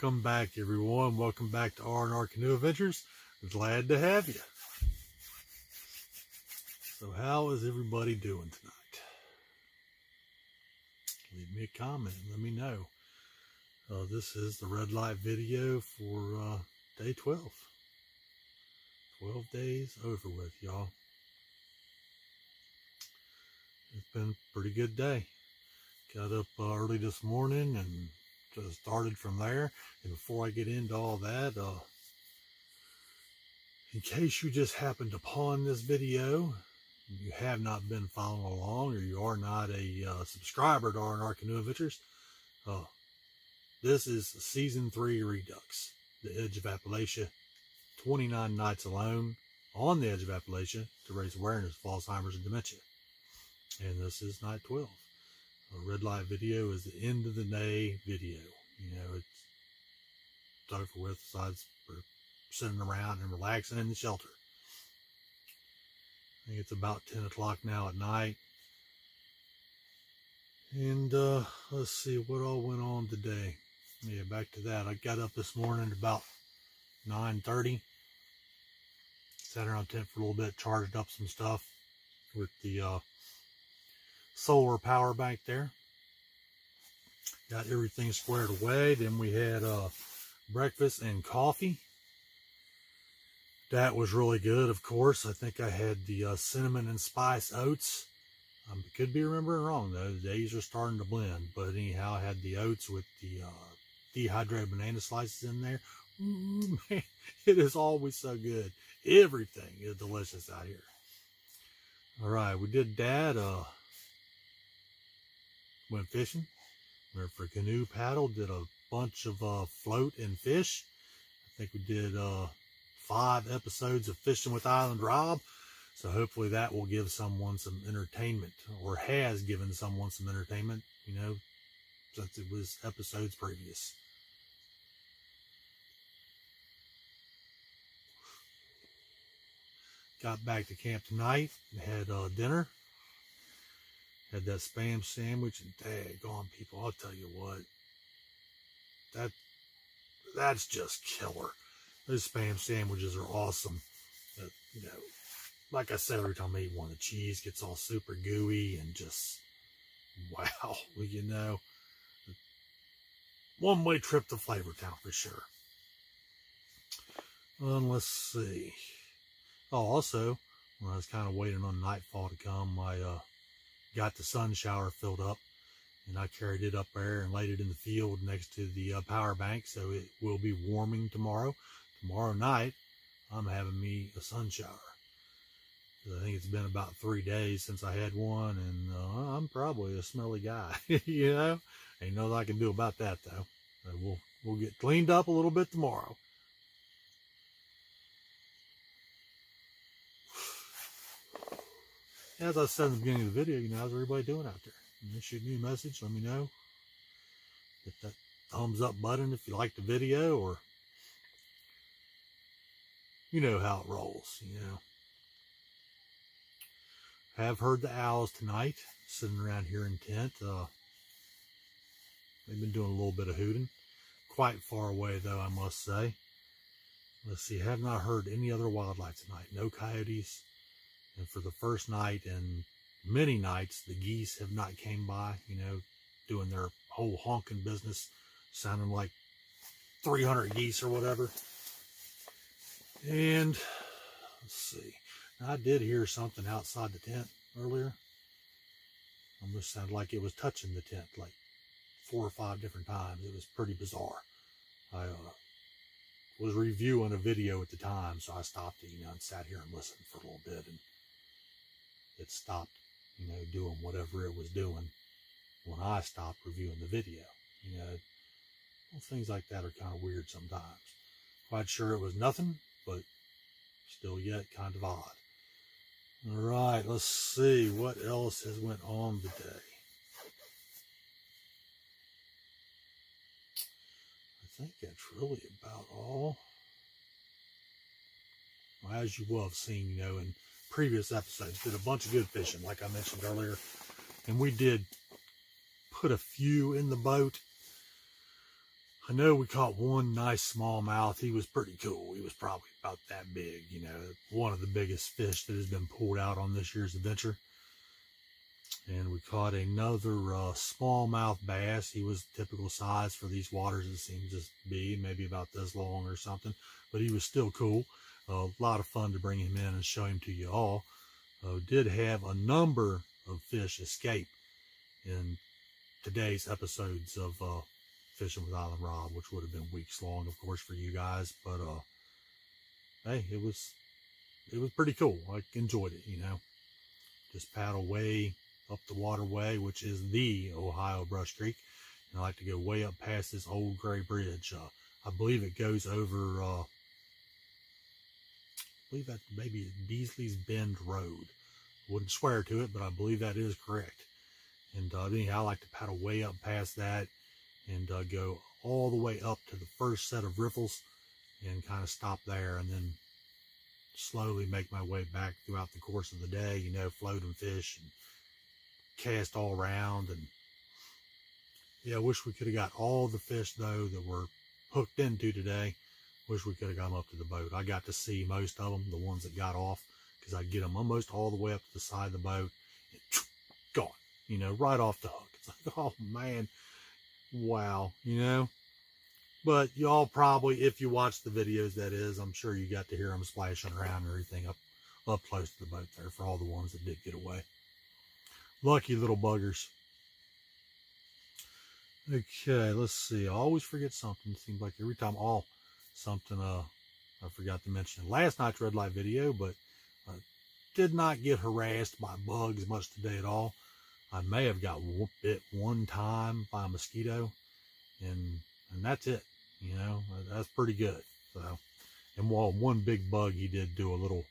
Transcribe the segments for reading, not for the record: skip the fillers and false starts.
Welcome back, everyone. Welcome back to R&R Canoe Adventures. Glad to have you. So how is everybody doing tonight? Leave me a comment and let me know. This is the red light video for day 12. 12 days over with, y'all. It's been a pretty good day. Got up early this morning and just started from there. And before I get into all that, in case you just happened upon this video, you have not been following along, or you are not a subscriber to R&R Canoe Adventures, this is Season 3 Redux, the Edge of Appalachia. 29 nights alone on the edge of Appalachia to raise awareness of Alzheimer's and dementia. And this is night 12. A red light video is the end of the day video. You know, it's over with, besides we're sitting around and relaxing in the shelter. I think it's about 10 o'clock now at night. And let's see what all went on today. Yeah, back to that. I got up this morning about 9:30. Sat around tent for a little bit, charged up some stuff with the solar power bank there. Got everything squared away. Then we had breakfast and coffee. That was really good, of course. I think I had the cinnamon and spice oats. Could be remembering wrong, though. The days are starting to blend. But anyhow, I had the oats with the dehydrated banana slices in there. Ooh, man, it is always so good. Everything is delicious out here. All right, we did that. Went fishing. Went for canoe paddle. Did a bunch of float and fish. I think we did 5 episodes of Fishing with Island Rob. So hopefully that will give someone some entertainment, or has given someone some entertainment, you know, since it was episodes previous. Got back to camp tonight, had dinner, had that Spam sandwich, and daggone people, I'll tell you what, that's just killer. Those Spam sandwiches are awesome. You know, like I said, every time I eat one, the cheese gets all super gooey and just, wow, well, you know, one-way trip to Flavor Town for sure. Let's see. Oh, also, when I was kind of waiting on nightfall to come, I got the sun shower filled up, and I carried it up there and laid it in the field next to the power bank, so it will be warming tomorrow. Tomorrow night, I'm having me a sun shower. I think it's been about 3 days since I had one, and I'm probably a smelly guy, you know? Ain't nothing I can do about that, though. So we'll get cleaned up a little bit tomorrow. As I said in the beginning of the video, you know, how's everybody doing out there? You know, shoot me a message, let me know. Hit that thumbs up button if you like the video, or you know how it rolls, you know. Have heard the owls tonight, sitting around here in tent. They've been doing a little bit of hooting. Quite far away, though, I must say. Let's see, have not heard any other wildlife tonight. No coyotes. And for the first night in many nights, the geese have not came by, you know, doing their whole honking business, sounding like 300 geese or whatever. And let's see. I did hear something outside the tent earlier. Almost sounded like it was touching the tent like 4 or 5 different times. It was pretty bizarre. I was reviewing a video at the time, so I stopped it, you know, and sat here and listened for a little bit, and it stopped, you know, doing whatever it was doing when I stopped reviewing the video. You know, well, things like that are kind of weird sometimes. Quite sure it was nothing, but still yet kind of odd. All right, let's see what else has went on today. I think that's really about all. Well, as you will have seen, you know, in previous episodes, did a bunch of good fishing, like I mentioned earlier. And we did put a few in the boat. I know we caught one nice smallmouth. He was pretty cool. He was probably about that big, you know, one of the biggest fish that has been pulled out on this year's adventure. And we caught another smallmouth bass. He was typical size for these waters, it seems to be, maybe about this long or something. But he was still cool. A lot of fun to bring him in and show him to you all. Did have a number of fish escape in today's episodes of Fishing with Island Rob, which would have been weeks long, of course, for you guys. But hey, it was pretty cool. I enjoyed it, you know. Just paddle way up the waterway, which is the Ohio Brush Creek. And I like to go way up past this old gray bridge. I believe it goes over, I believe that maybe Beasley's Bend Road. Wouldn't swear to it, but I believe that is correct. And anyhow, I like to paddle way up past that and go all the way up to the first set of riffles and kind of stop there, and then slowly make my way back throughout the course of the day, you know, floating fish and cast all around. And yeah, I wish we could have got all the fish though that were hooked into today. Wish we could have got them up to the boat. I got to see most of them, the ones that got off, because I'd get them almost all the way up to the side of the boat and gone, you know, right off the hook. It's like, oh man, wow, you know. But y'all probably, if you watch the videos, that is, I'm sure you got to hear them splashing around and everything up close to the boat there for all the ones that did get away. Lucky little buggers. Okay, let's see. I always forget something. It seems like every time, something I forgot to mention last night's red light video, but I did not get harassed by bugs much today at all. I may have got bit one time by a mosquito, and that's it. You know, that's pretty good. So, and while one big bug, he did do a little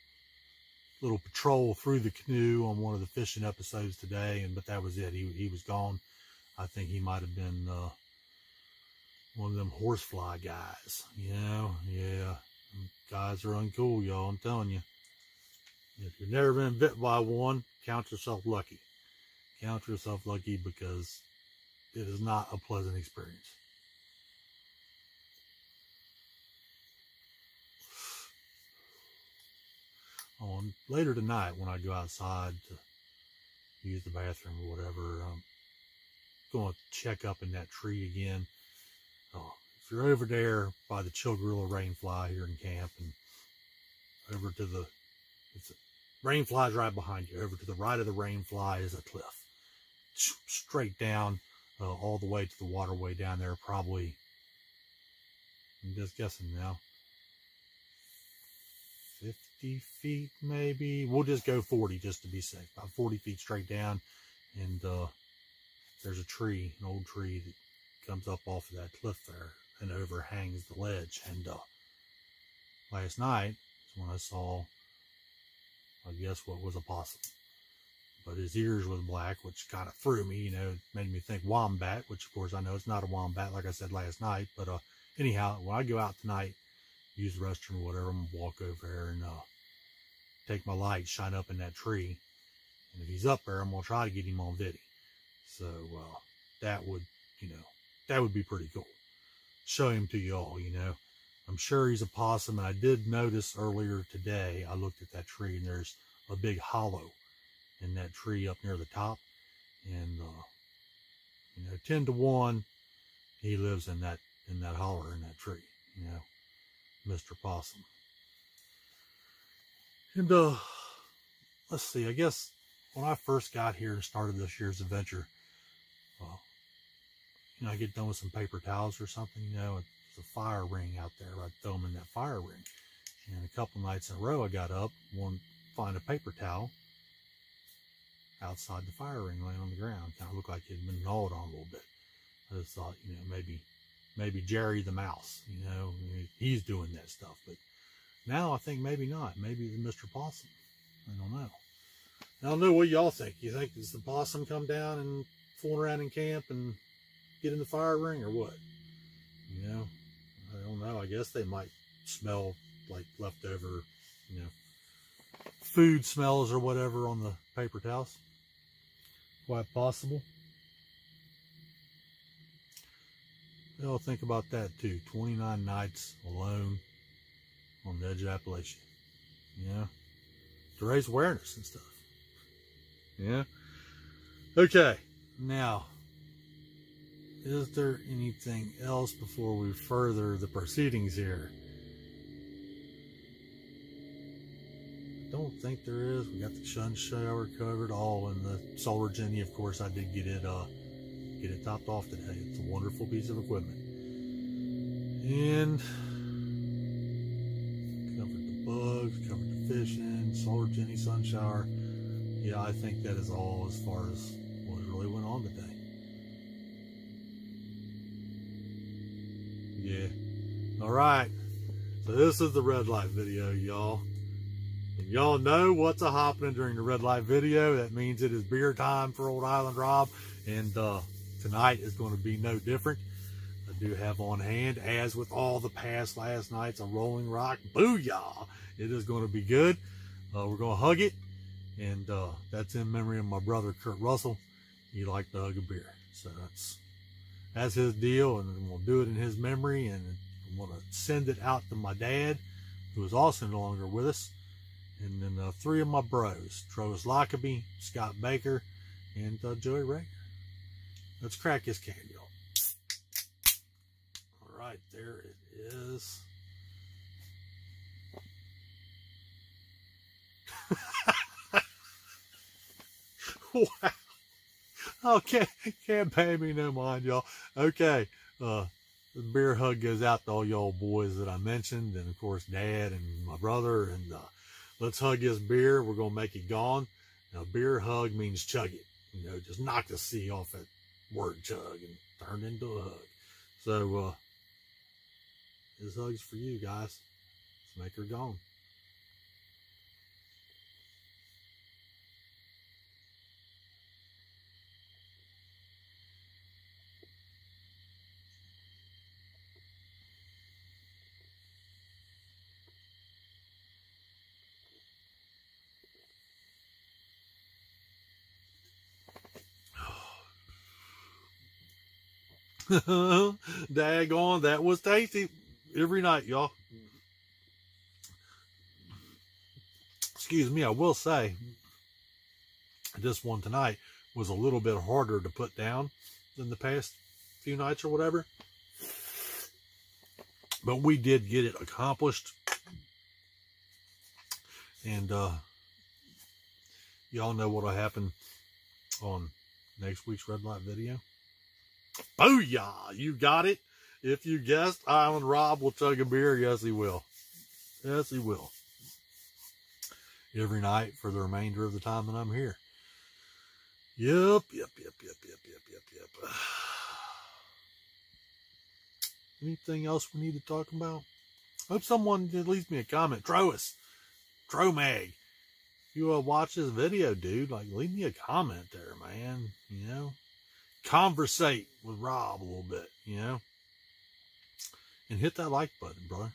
patrol through the canoe on one of the fishing episodes today, but that was it. He was gone. I think he might have been one of them horsefly guys. You know, yeah, guys are uncool, y'all. I'm telling you. If you've never been bit by one, count yourself lucky. Count yourself lucky, because it is not a pleasant experience. Later tonight, when I go outside to use the bathroom or whatever, I'm going to check up in that tree again. If you're over there by the Chilgrilla rainfly here in camp, and over to the rainfly's right behind you. Over to the right of the rainfly is a cliff, straight down all the way to the waterway down there. Probably, I'm just guessing now, 50 feet maybe. We'll just go 40 just to be safe. About 40 feet straight down, and there's a tree, an old tree that comes up off of that cliff there and overhangs the ledge. And last night is when I saw, I guess, what was a possum. But his ears was black, which kind of threw me, you know. It made me think wombat, which of course I know it's not a wombat, like I said last night. But anyhow, when I go out tonight, use the restroom or whatever, I'm going to walk over there and take my light, shine up in that tree. And if he's up there, I'm going to try to get him on video. So that would, you know, that would be pretty cool. Show him to you all, you know. I'm sure he's a possum. And I did notice earlier today, I looked at that tree, and there's a big hollow in that tree up near the top. And, you know, 10 to 1, he lives in that holler in that tree, you know. Mr. Possum. And let's see, I guess when I first got here and started this year's adventure, you know, I get done with some paper towels or something, you know, it's a fire ring out there. I'd throw them in that fire ring. And a couple nights in a row, I got up, find a paper towel outside the fire ring laying on the ground. Kind of looked like it had been gnawed on a little bit. I just thought, you know, maybe Jerry the mouse, you know, he's doing that stuff. But now I think maybe not. Maybe it's Mr. Possum. I don't know. I don't know what y'all think. You think does the possum come down and fool around in camp and get in the fire ring, or what? You know, I don't know. I guess they might smell like leftover, you know, food smells or whatever on the paper towels. Quite possible. Y'all think about that too. 29 nights alone on the edge of Appalachia. Yeah. To raise awareness and stuff. Yeah. Okay. Now, is there anything else before we further the proceedings here? I don't think there is. We got the sun shower covered, all in the solar Jenny. Of course, I did get it topped off today. It's a wonderful piece of equipment. And covered the bugs, covered the fishing, solar Jenny, sun shower. Yeah, I think that is all as far as what really went on today. Yeah. All right. So this is the red light video, y'all. And y'all know what's a happening during the red light video. That means it is beer time for Old Island Rob. And tonight is going to be no different. I do have on hand, as with all the past last nights, a Rolling Rock. Booyah! It is going to be good. We're going to hug it. And that's in memory of my brother, Kurt Russell. He liked to hug a beer. So that's his deal. And we'll do it in his memory. And I'm going to send it out to my dad, who is also no longer with us. And then 3 of my bros, Travis Lockaby, Scott Baker, and Joey Rager. Let's crack this can, y'all. All right, there it is. Wow. Okay, can't pay me no mind, y'all. Okay, the beer hug goes out to all y'all boys that I mentioned, and of course, Dad and my brother, and let's hug this beer. We're going to make it gone. Now, beer hug means chug it. You know, just knock the C off that word chug and turn it into a hug. So, this hug's for you guys. Let's make her gone. Daggone, that was tasty. Every night, y'all. Excuse me, I will say, this one tonight was a little bit harder to put down than the past few nights or whatever. But we did get it accomplished. And y'all know what'll happen on next week's red light video. Booyah! You got it. If you guessed, Island Rob will chug a beer. Yes, he will. Yes, he will. Every night for the remainder of the time that I'm here. Yep. Anything else we need to talk about? Hope someone leaves me a comment. Tromag. If you watch this video, dude, like, leave me a comment there, man. You know? Conversate with Rob a little bit, you know, and hit that like button, brother.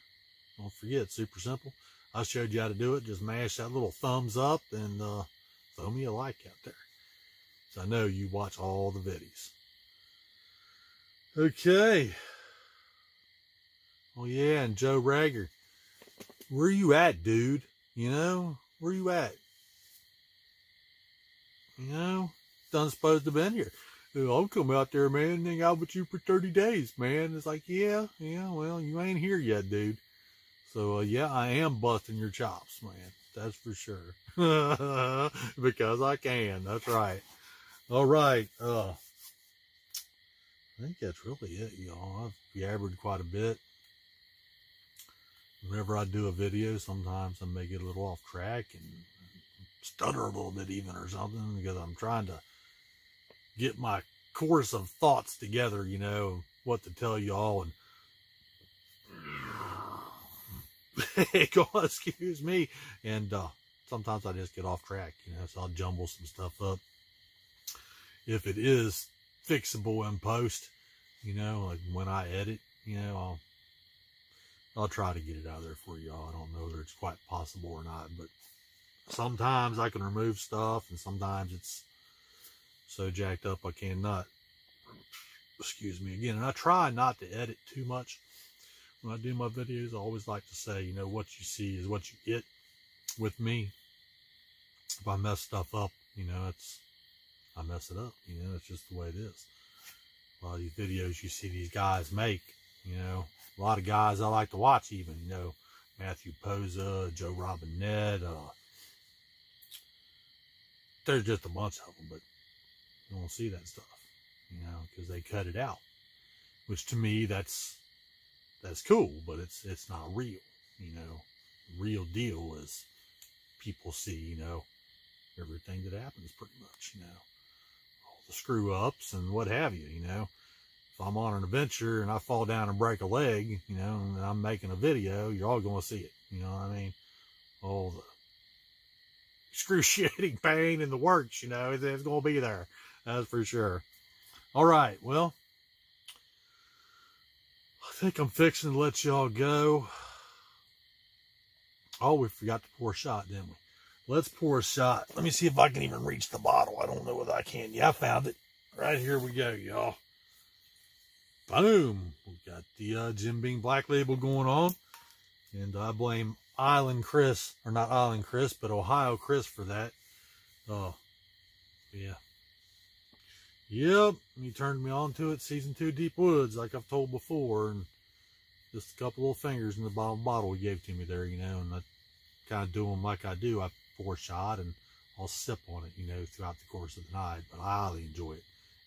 Don't forget, it's super simple. I showed you how to do it. Just mash that little thumbs up and throw me a like out there. So I know you watch all the videos. Okay. Oh yeah, and Joe Rager, where you at, dude? You know, where you at? You know, done supposed to have been here. I'll come out there, man, and hang out with you for 30 days, man. It's like, yeah, well, you ain't here yet, dude. So, yeah, I am busting your chops, man. That's for sure. Because I can. That's right. All right. I think that's really it, y'all. I've yabbered quite a bit. Whenever I do a video, sometimes I may get a little off track and stutter a little bit even or something, because I'm trying to get my course of thoughts together, you know, what to tell y'all. And excuse me. And sometimes I just get off track, you know, so I'll jumble some stuff up. If it is fixable in post, you know, like when I edit, you know, I'll try to get it out there for y'all. I don't know whether it's quite possible or not, but sometimes I can remove stuff, and sometimes it's so jacked up I cannot. Excuse me again. And I try not to edit too much when I do my videos. I always like to say, you know, what you see is what you get with me. If I mess stuff up, you know, I mess it up. You know, it's just the way it is. A lot of these videos you see these guys make, you know, a lot of guys I like to watch even, you know, Matthew Poza, Joe Robinette, there's just a bunch of them, but you don't see that stuff, you know, because they cut it out, which to me, that's cool, but it's not real, you know. The real deal is people see, you know, everything that happens pretty much, you know. The screw ups and what have you, you know. If I'm on an adventure and I fall down and break a leg, you know, and I'm making a video, you're all going to see it, you know what I mean? All the excruciating pain and the works, you know, it's going to be there, that's for sure. All right, well, I think I'm fixing to let y'all go. Oh, we forgot to pour a shot, didn't we? Let's pour a shot. Let me see if I can even reach the bottle. I don't know whether I can. Yeah, I found it. Right here we go, y'all. Boom. We got the Jim Beam Black Label going on. And I blame Island Chris, or not Island Chris, but Ohio Chris for that. Yeah. Yep. He turned me on to it. Season 2 Deep Woods, like I've told before. And just a couple little fingers in the bottle he gave to me there, you know. And I kind of do them like I do. I pour a shot and I'll sip on it, you know, throughout the course of the night. But I highly enjoy it.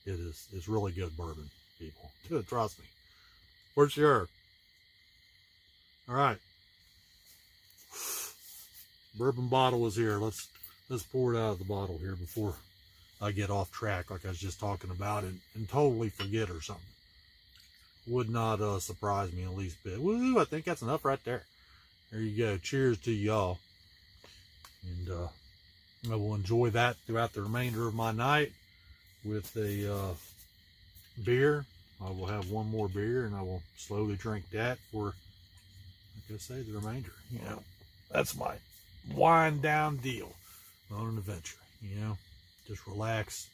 It's really good bourbon, people. Trust me. For sure. All right. Bourbon bottle is here. Let's pour it out of the bottle here before I get off track like I was just talking about and totally forget or something. Would not surprise me in the least bit. Woo, I think that's enough right there. There you go. Cheers to y'all. And I will enjoy that throughout the remainder of my night with a beer. I will have one more beer and I will slowly drink that for, like I say, the remainder. You know, that's my wind down deal on an adventure. You know, just relax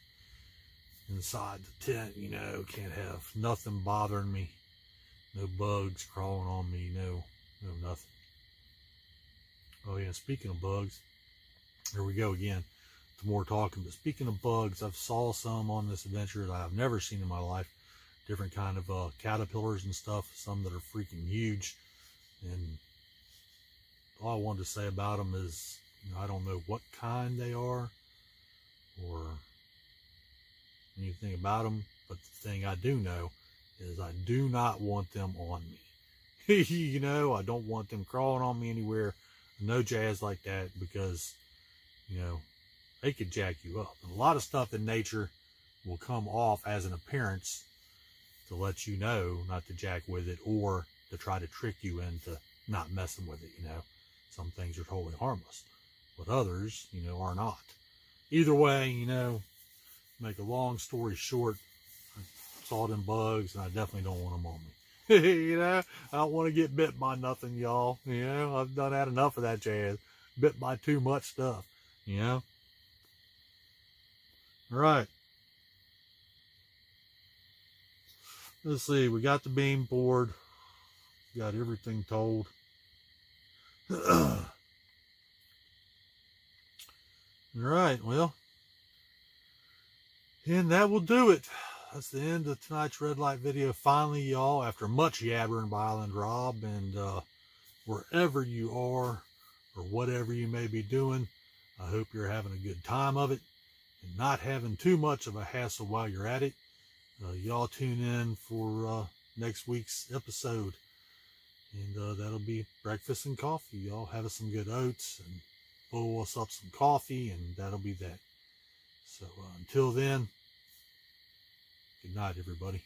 inside the tent. You know, can't have nothing bothering me, no bugs crawling on me, no nothing. Oh yeah, speaking of bugs, here we go again to more talking. But speaking of bugs, I've saw some on this adventure that I've never seen in my life. Different kind of caterpillars and stuff. Some that are freaking huge. And all I wanted to say about them is, you know, I don't know what kind they are or anything about them. But the thing I do know is I do not want them on me. You know, I don't want them crawling on me anywhere. No jazz like that, because, you know, they could jack you up. And a lot of stuff in nature will come off as an appearance to let you know not to jack with it, or to try to trick you into not messing with it, you know. Some things are totally harmless, but others, you know, are not. Either way, you know, make a long story short, I saw them bugs and I definitely don't want them on me. You know, I don't want to get bit by nothing, y'all. You know, I've done had enough of that jazz. Bit by too much stuff, you know. All right. Let's see. We got the beam poured. Got everything told. All right. Well, and that will do it. That's the end of tonight's red light video. Finally, y'all, after much yabbering by Island Rob, and wherever you are or whatever you may be doing, I hope you're having a good time of it and not having too much of a hassle while you're at it. Y'all tune in for next week's episode, and that'll be breakfast and coffee. Y'all have us some good oats and boil us up some coffee, and that'll be that. So until then, good night, everybody.